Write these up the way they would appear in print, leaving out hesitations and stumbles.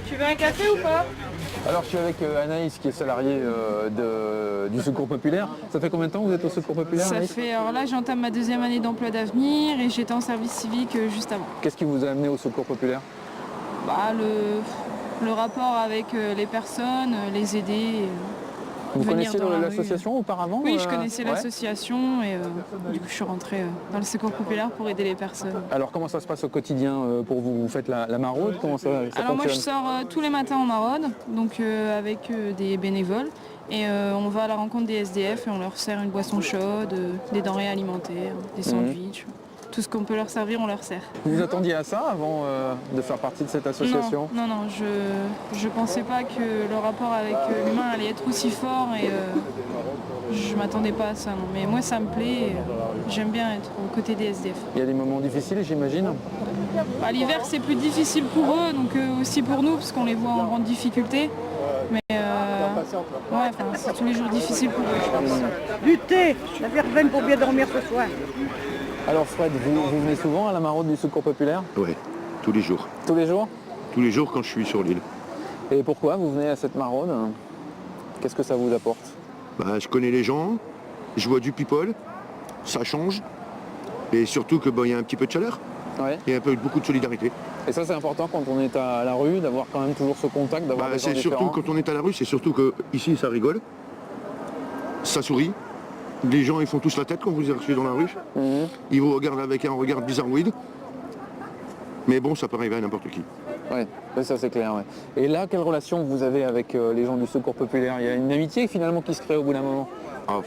Tu veux un café ou pas? Alors je suis avec Anaïs qui est salariée du Secours Populaire. Ça fait combien de temps que vous êtes au Secours Populaire, Ça Anaïs? fait, alors là j'entame ma 2e année d'emploi d'avenir et j'étais en service civique juste avant. Qu'est-ce qui vous a amené au Secours Populaire? Bah, le rapport avec les personnes, les aider. Vous venir connaissiez dans la rue. l'association auparavant? Oui, je connaissais Ouais. l'association et du coup je suis rentrée dans le Secours Populaire pour aider les personnes. Alors comment ça se passe au quotidien pour vous? Vous faites la maraude? Comment ça Alors moi je fonctionne? sors tous les matins en maraude, donc avec des bénévoles. Et on va à la rencontre des SDF et on leur sert une boisson chaude, des denrées alimentaires, des sandwichs. Tout ce qu'on peut leur servir, on leur sert. Vous vous attendiez à ça avant de faire partie de cette association? Non, je pensais pas que le rapport avec l'humain allait être aussi fort et je m'attendais pas à ça. Non. Mais moi ça me plaît, et, j'aime bien être aux côtés des SDF. Il y a des moments difficiles, j'imagine. Bah, l'hiver c'est plus difficile pour eux, donc aussi pour nous, parce qu'on les voit en grande difficulté. Mais ouais, c'est tous les jours difficile pour eux, je pense. Du thé, la verveine pour bien dormir ce soir. Alors Fred, vous venez souvent à la maraude du Secours Populaire? Oui, tous les jours. Tous les jours? Tous les jours quand je suis sur l'île. Et pourquoi vous venez à cette maraude? Qu'est-ce que ça vous apporte? Bah, je connais les gens, je vois du people, ça change. Et surtout que il y a un petit peu de chaleur Ouais. et beaucoup de solidarité. Et ça c'est important quand on est à la rue, d'avoir quand même toujours ce contact, d'avoir des gens C'est surtout différents. quand on est à la rue, c'est surtout que ici ça rigole, ça sourit. Les gens ils font tous la tête quand vous êtes dans la rue. Mhm. Ils vous regardent avec un regard bizarroïde. Mais bon, ça peut arriver à n'importe qui. Ouais, ça c'est clair. Ouais. Et là, quelle relation vous avez avec les gens du Secours Populaire? Il y a une amitié finalement qui se crée au bout d'un moment. Ah,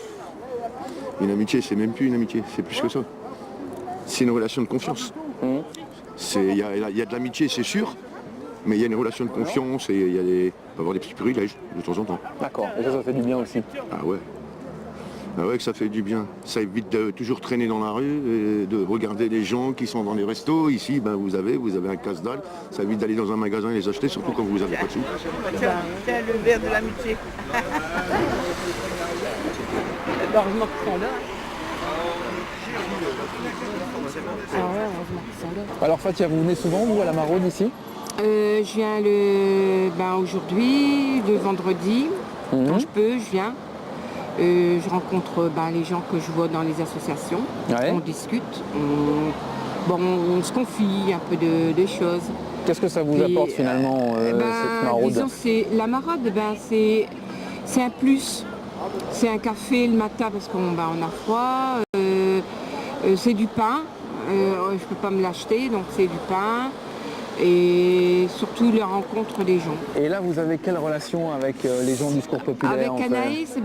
une amitié, c'est même plus une amitié, c'est plus que ça. C'est une relation de confiance. Mhm. Il y a de l'amitié, c'est sûr, mais il y a une relation de confiance et il peut y avoir des petits privilèges de temps en temps. D'accord, et ça fait du bien aussi. Ah ouais. Ah ouais, que ça fait du bien. Ça évite de toujours traîner dans la rue et de regarder les gens qui sont dans les restos. Ici, vous avez un casse-dalle. Ça évite d'aller dans un magasin et les acheter, surtout quand vous n'avez pas de sous. Tiens, le verre de l'amitié. Heureusement qu'ils sont là. Alors Fatia, vous venez souvent vous à la maraude ici? Je viens aujourd'hui, le vendredi, quand je peux, je viens. Je rencontre les gens que je vois dans les associations, Ouais. on discute, on se confie un peu de choses. Qu'est-ce que ça vous Puis, apporte finalement cette maraude? disons, la maraude, c'est un plus. C'est un café le matin parce qu'on on a froid, c'est du pain, je ne peux pas me l'acheter, donc c'est du pain. Et surtout la rencontre des gens. Et là, vous avez quelle relation avec les gens du Secours Populaire? Avec en fait Anaïs,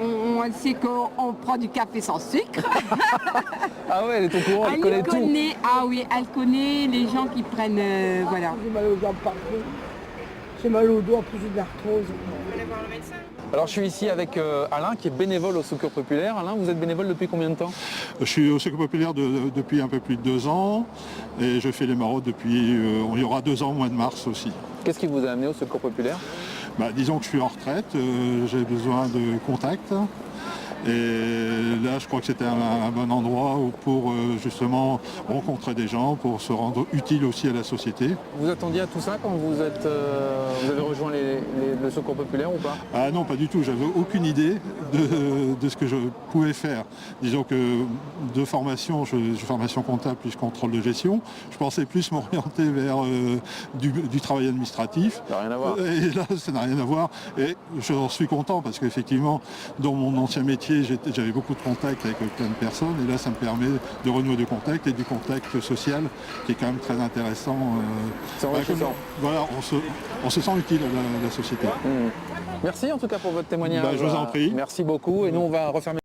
on sait qu'on prend du café sans sucre. Ah ouais, elle est au courant, elle connaît tout. Ah oui, elle connaît les gens qui prennent, voilà. J'ai mal aux jambes partout. J'ai mal aux doigts, plus j'ai de l'arthrose. Alors je suis ici avec Alain qui est bénévole au Secours Populaire. Alain, vous êtes bénévole depuis combien de temps? Je suis au Secours Populaire depuis un peu plus de 2 ans et je fais les maraudes depuis, il y aura 2 ans au mois de mars aussi. Qu'est-ce qui vous a amené au Secours Populaire? Disons que je suis en retraite, j'ai besoin de contact et là je crois que c'était un bon endroit pour justement rencontrer des gens, pour se rendre utile aussi à la société. Vous attendiez à tout ça quand vous avez rejoint le Secours Populaire ou pas? Ah non, pas du tout, j'avais aucune idée de ce que je pouvais faire. Disons que de formation, je suis formation comptable plus contrôle de gestion, je pensais plus m'orienter vers du travail administratif. Ça n'a rien à voir. Et là, ça n'a rien à voir. Et j'en suis content parce qu'effectivement, dans mon ancien métier, j'avais beaucoup de contacts avec plein de personnes. Et là, ça me permet de renouer de contact et du contact social qui est quand même très intéressant. C'est enrichissant. Voilà, on se sent utile à la société. Merci en tout cas pour votre témoignage. Je vous en prie. Merci beaucoup et nous on va refermer.